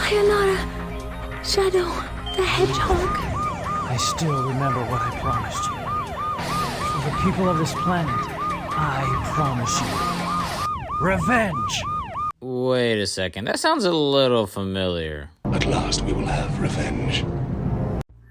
Sayonara, Shadow the Hedgehog. I still remember what I promised you. For the people of this planet, I promise you revenge. Wait a second, that sounds a little familiar. At last we will have revenge.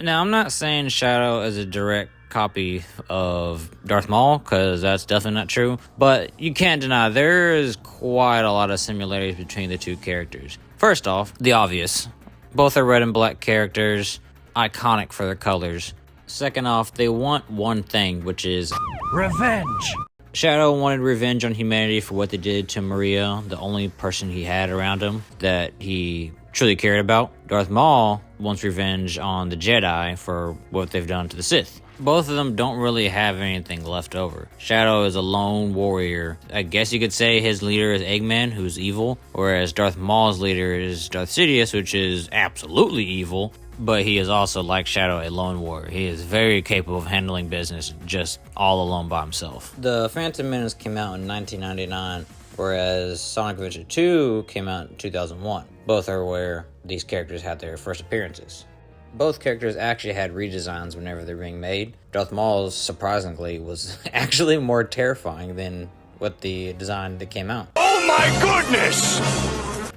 Now, I'm not saying Shadow is a direct copy of Darth Maul, because that's definitely not true, but you can't deny there is quite a lot of similarities between the two characters. First off, the obvious. Both are red and black characters, iconic for their colors. Second off, they want one thing, which is Revenge. Shadow wanted revenge on humanity for what they did to Maria, the only person he had around him that he truly cared about. Darth Maul wants revenge on the Jedi for what they've done to the Sith. Both of them don't really have anything left over. Shadow is a lone warrior. I guess you could say his leader is Eggman, who's evil, whereas Darth Maul's leader is Darth Sidious, which is absolutely evil, but he is also, like Shadow, a lone warrior. He is very capable of handling business just all alone by himself. The Phantom Menace came out in 1999, whereas Sonic Adventure 2 came out in 2001. Both are where these characters had their first appearances. Both characters actually had redesigns whenever they're being made. Darth Maul's, surprisingly, was actually more terrifying than what the design that came out. Oh my goodness!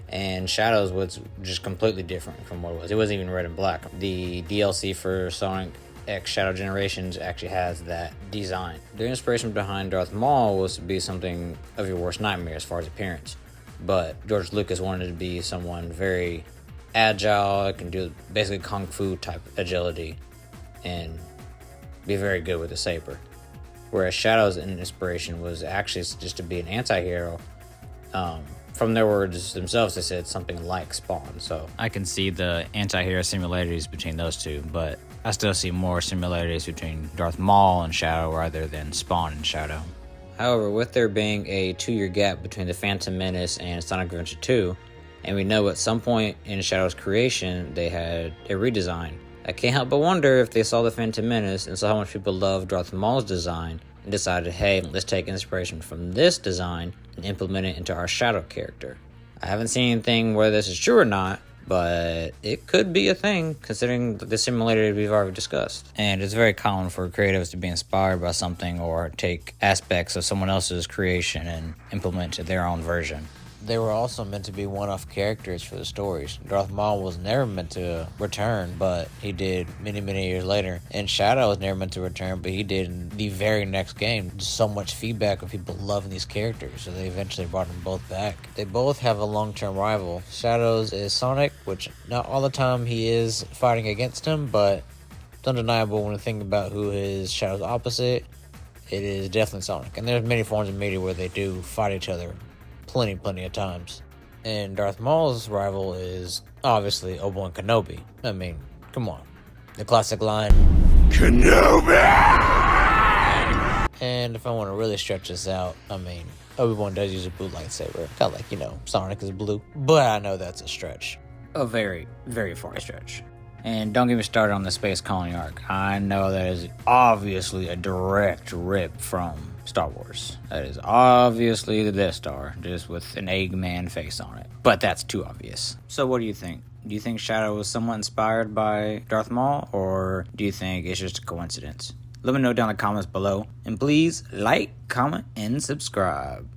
And Shadow's was just completely different from what it was. It wasn't even red and black. The DLC for Sonic X Shadow Generations actually has that design. The inspiration behind Darth Maul was to be something of your worst nightmare as far as appearance. But George Lucas wanted to be someone very agile, can do basically kung fu type agility, and be very good with a saber. Whereas Shadow's inspiration was actually just to be an anti-hero. From their words themselves, they said something like Spawn. So I can see the anti-hero similarities between those two, but I still see more similarities between Darth Maul and Shadow rather than Spawn and Shadow. However, with there being a 2-year gap between the Phantom Menace and Sonic Adventure 2, and we know at some point in Shadow's creation they had a redesign, I can't help but wonder if they saw the Phantom Menace and saw how much people loved Darth Maul's design and decided, hey, let's take inspiration from this design and implement it into our Shadow character. I haven't seen anything whether this is true or not, but it could be a thing considering the similarities we've already discussed. And it's very common for creatives to be inspired by something or take aspects of someone else's creation and implement to their own version. They were also meant to be one-off characters for the stories. Darth Maul was never meant to return, but he did many, many years later. And Shadow was never meant to return, but he did in the very next game. Just so much feedback of people loving these characters, so they eventually brought them both back. They both have a long-term rival. Shadow's is Sonic, which not all the time he is fighting against him, but it's undeniable when you think about who is Shadow's opposite. It is definitely Sonic. And there's many forms of media where they do fight each other plenty of times. And Darth Maul's rival is obviously Obi-Wan Kenobi. I mean, come on. The classic line, Kenobi! And if I want to really stretch this out, I mean, Obi-Wan does use a blue lightsaber. Kind of like, Sonic is blue. But I know that's a stretch. A very, very far stretch. And don't get me started on the space colony arc. I know that is obviously a direct rip from Star Wars. That is obviously the Death Star, just with an Eggman face on it. But that's too obvious. So what do you think? Do you think Shadow was somewhat inspired by Darth Maul, or do you think it's just a coincidence? Let me know down in the comments below. And please like, comment, and subscribe.